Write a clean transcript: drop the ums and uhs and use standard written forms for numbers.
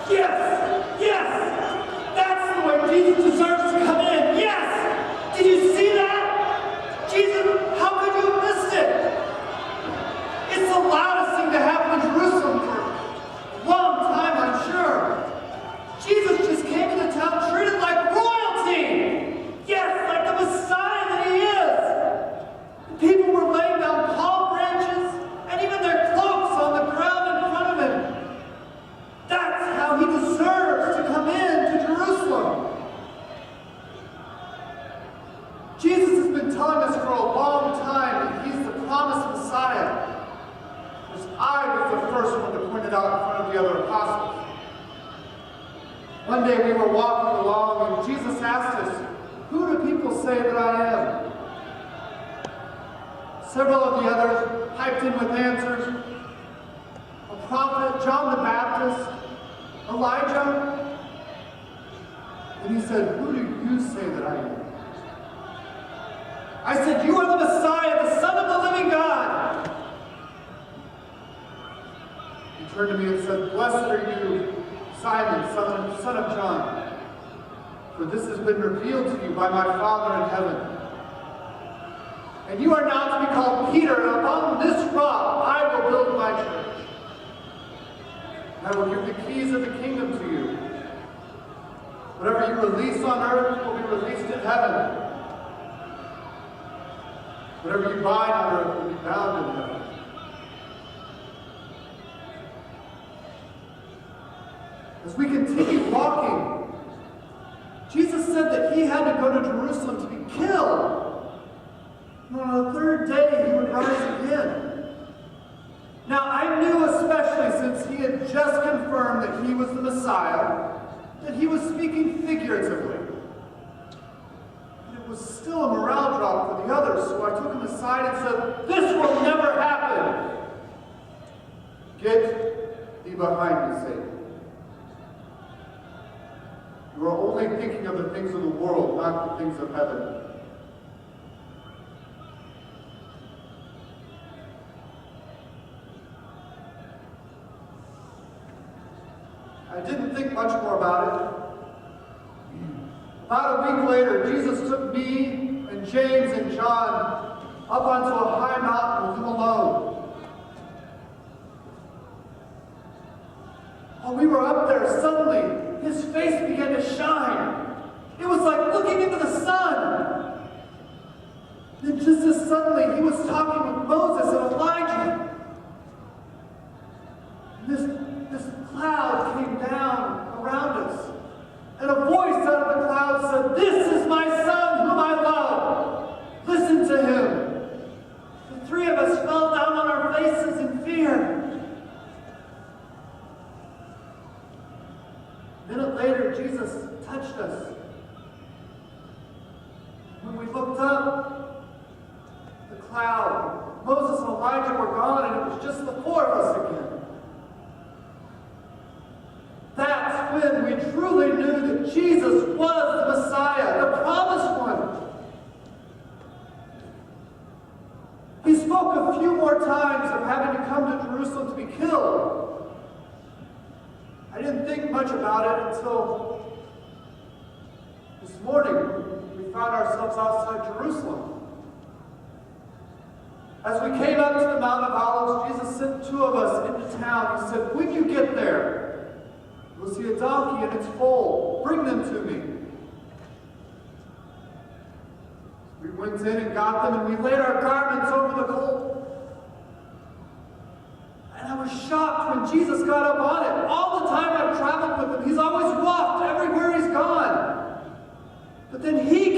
Yes! Yes! That's the way Jesus deserves to come in. Yes! Did you see that? Jesus, how could you have missed it? It's the loudest thing to happen in Jerusalem for a long time, I'm sure. Jesus just came into town treated like royalty. Yes, like the Messiah that he is. The people were laying down palm branches and even their cloaks on the ground in front of him. That's how he deserves to come into Jerusalem. Jesus has been telling us for a long time that he's the promised Messiah. Because I was the first one to point it out in front of the other apostles. One day we were walking along and Jesus asked us, "Who do people say that I am?" Several of the others piped in with answers. A prophet, John the Baptist, Elijah. And he said, "Who do you say that I am?" I said, "You are the Messiah, the Son of the living God." He turned to me and said, "Blessed are you, Simon, son of John, for this has been revealed to you by my Father in heaven. And you are now to be called Peter, and upon this rock I will build my church. And I will give the keys of the kingdom to you. Whatever you release on earth will be released in heaven. Whatever you bind on earth will be bound in heaven." As we continue walking, Jesus said that he had to go to Jerusalem to be killed. And on the third day, he would rise again. Now, I knew, especially since he had just confirmed that he was the Messiah, that he was speaking figuratively. But it was still a morale drop for the others, so I took him aside and said, "This will never happen. Get thee behind me, Satan. You are only thinking of the things of the world, not the things of heaven." I didn't think much more about it. About a week later, Jesus took me and James and John up onto a high mountain with him alone. While we were up there, suddenly, his face began to shine. It was like looking into the sun. Then just as suddenly, he was talking with Moses and Elijah. This cloud came down around us. And a voice out of the cloud said, "This is my son whom I love. Listen to him." The three of us fell down on our faces in fear. A minute later, Jesus touched us. When we looked up, the cloud, Moses and Elijah were gone, and it was just the four of us again. That's when we truly knew that Jesus was the Messiah, the promised one. He spoke a few more times of having to come to Jerusalem to be killed. I didn't think much about it until this morning we found ourselves outside Jerusalem. As we came up to the Mount of Olives, Jesus sent two of us into town. He said, "When you get there, you'll see a donkey and its foal. Bring them to me." We went in and got them, and we laid our garments over the colt. And I was shocked when Jesus got up on it. All the time I've traveled with him, he's always walked everywhere he's gone. But then he